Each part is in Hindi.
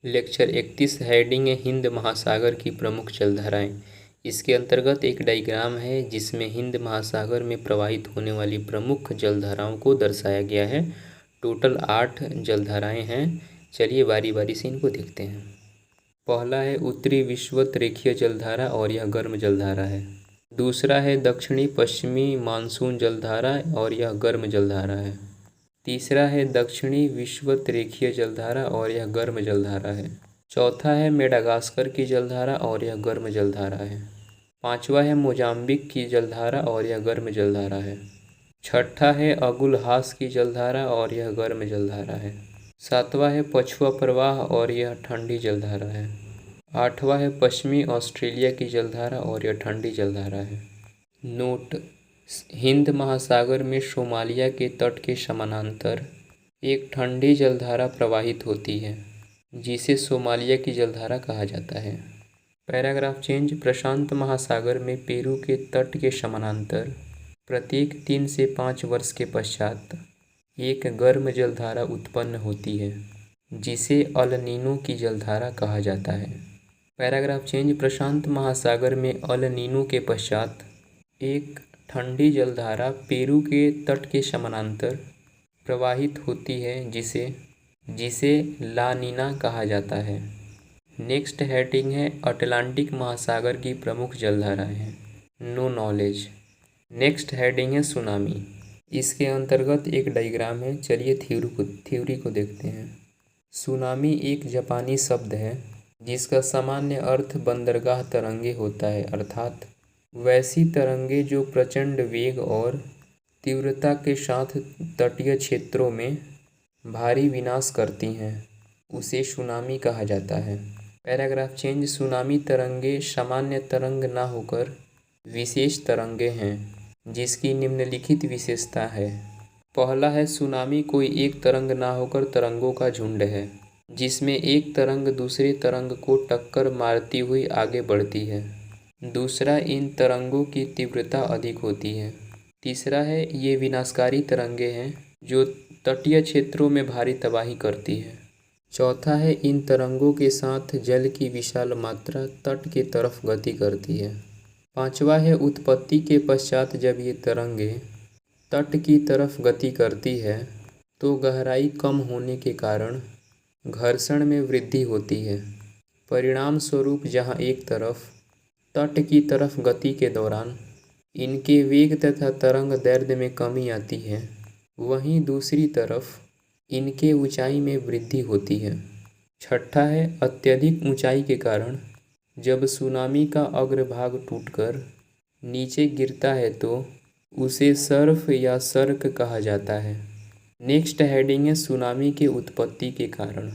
लेक्चर 31 हेडिंग है हिंद महासागर की प्रमुख जलधाराएं। इसके अंतर्गत एक डायग्राम है जिसमें हिंद महासागर में प्रवाहित होने वाली प्रमुख जलधाराओं को दर्शाया गया है। टोटल 8 जलधाराएं हैं। चलिए बारी बारी से इनको देखते हैं। पहला है उत्तरी विषुवत रेखीय जलधारा और यह गर्म जलधारा है। दूसरा है दक्षिणी पश्चिमी मानसून जलधारा और यह गर्म जलधारा है। तीसरा है दक्षिणी विषुवत रेखीय जलधारा और यह गर्म जलधारा है। चौथा है मेडागास्कर की जलधारा और यह गर्म जलधारा है। पांचवा है मोजाम्बिक की जलधारा और यह गर्म जलधारा है। छठा है अगुलहास की जलधारा और यह गर्म जलधारा है। सातवां है पछुआ प्रवाह और यह ठंडी जलधारा है। आठवां है पश्चिमी ऑस्ट्रेलिया की जलधारा और यह ठंडी जलधारा है। नोट: हिंद महासागर में सोमालिया के तट के समानांतर एक ठंडी जलधारा प्रवाहित होती है जिसे सोमालिया की जलधारा कहा जाता है। पैराग्राफ चेंज: प्रशांत महासागर में पेरू के तट के समानांतर प्रत्येक 3 से 5 वर्ष के पश्चात एक गर्म जलधारा उत्पन्न होती है जिसे अल नीनो की जलधारा कहा जाता है। पैराग्राफ चेंज: प्रशांत महासागर में अल नीनो के पश्चात एक ठंडी जलधारा पेरू के तट के समानांतर प्रवाहित होती है जिसे ला नीना कहा जाता है। नेक्स्ट हेडिंग है अटलांटिक महासागर की प्रमुख जलधाराएं हैं। No knowledge. नेक्स्ट हेडिंग है सुनामी। इसके अंतर्गत एक डायग्राम है। चलिए थ्योरी को देखते हैं। सुनामी एक जापानी शब्द है जिसका सामान्य अर्थ बंदरगाह तरंगे होता है, अर्थात वैसी तरंगे जो प्रचंड वेग और तीव्रता के साथ तटीय क्षेत्रों में भारी विनाश करती हैं, उसे सुनामी कहा जाता है। पैराग्राफ चेंज: सुनामी तरंगे सामान्य तरंग न होकर विशेष तरंगे हैं जिसकी निम्नलिखित विशेषता है। पहला है सुनामी कोई एक तरंग न होकर तरंगों का झुंड है जिसमें एक तरंग दूसरे तरंग को टक्कर मारती हुई आगे बढ़ती है। दूसरा, इन तरंगों की तीव्रता अधिक होती है। तीसरा है ये विनाशकारी तरंगे हैं जो तटीय क्षेत्रों में भारी तबाही करती है। चौथा है इन तरंगों के साथ जल की विशाल मात्रा तट की तरफ गति करती है। पांचवा है उत्पत्ति के पश्चात जब ये तरंगे तट की तरफ गति करती है तो गहराई कम होने के कारण घर्षण में वृद्धि होती है। परिणाम स्वरूप जहाँ एक तरफ तट की तरफ गति के दौरान इनके वेग तथा तरंग दैर्ध्य में कमी आती है, वहीं दूसरी तरफ इनके ऊंचाई में वृद्धि होती है। छठा है अत्यधिक ऊंचाई के कारण जब सुनामी का अग्रभाग टूटकर नीचे गिरता है तो उसे सर्फ या सर्क कहा जाता है। नेक्स्ट हेडिंग है सुनामी के उत्पत्ति के कारण।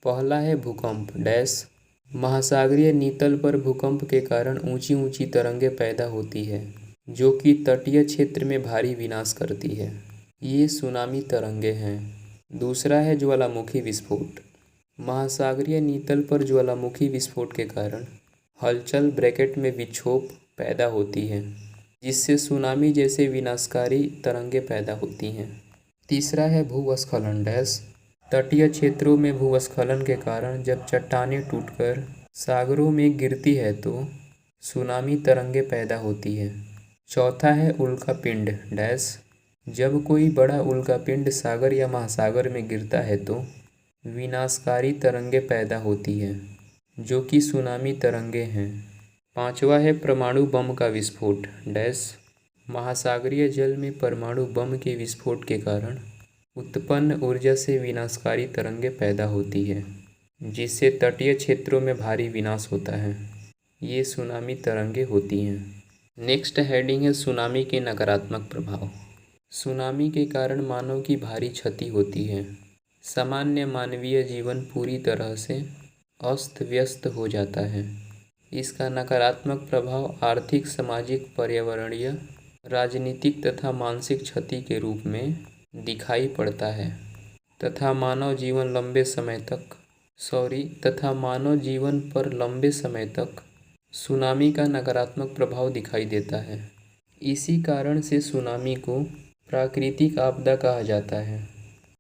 पहला है भूकंप डैश। महासागरीय नीतल पर भूकंप के कारण ऊंची ऊंची तरंगें पैदा होती है जो कि तटीय क्षेत्र में भारी विनाश करती है। ये सुनामी तरंगें हैं। दूसरा है ज्वालामुखी विस्फोट। महासागरीय नीतल पर ज्वालामुखी विस्फोट के कारण हलचल ब्रैकेट में विक्षोभ पैदा होती है जिससे सुनामी जैसे विनाशकारी तरंगें पैदा होती हैं। तीसरा है भूस्खलन डैश। तटीय क्षेत्रों में भूस्खलन के कारण जब चट्टानें टूटकर सागरों में गिरती है तो सुनामी तरंगें पैदा होती है। चौथा है उल्कापिंड डैश। जब कोई बड़ा उल्कापिंड सागर या महासागर में गिरता है तो विनाशकारी तरंगें पैदा होती हैं जो कि सुनामी तरंगें हैं। पांचवा है परमाणु बम का विस्फोट डैश। महासागरीय जल में परमाणु बम के विस्फोट के कारण उत्पन्न ऊर्जा से विनाशकारी तरंगें पैदा होती है जिससे तटीय क्षेत्रों में भारी विनाश होता है। ये सुनामी तरंगें होती हैं। नेक्स्ट हेडिंग है सुनामी के नकारात्मक प्रभाव। सुनामी के कारण मानव की भारी क्षति होती है। सामान्य मानवीय जीवन पूरी तरह से अस्त व्यस्त हो जाता है। इसका नकारात्मक प्रभाव आर्थिक, सामाजिक, पर्यावरणीय, राजनीतिक तथा मानसिक क्षति के रूप में दिखाई पड़ता है तथा मानव जीवन पर लंबे समय तक सुनामी का नकारात्मक प्रभाव दिखाई देता है। इसी कारण से सुनामी को प्राकृतिक आपदा कहा जाता है।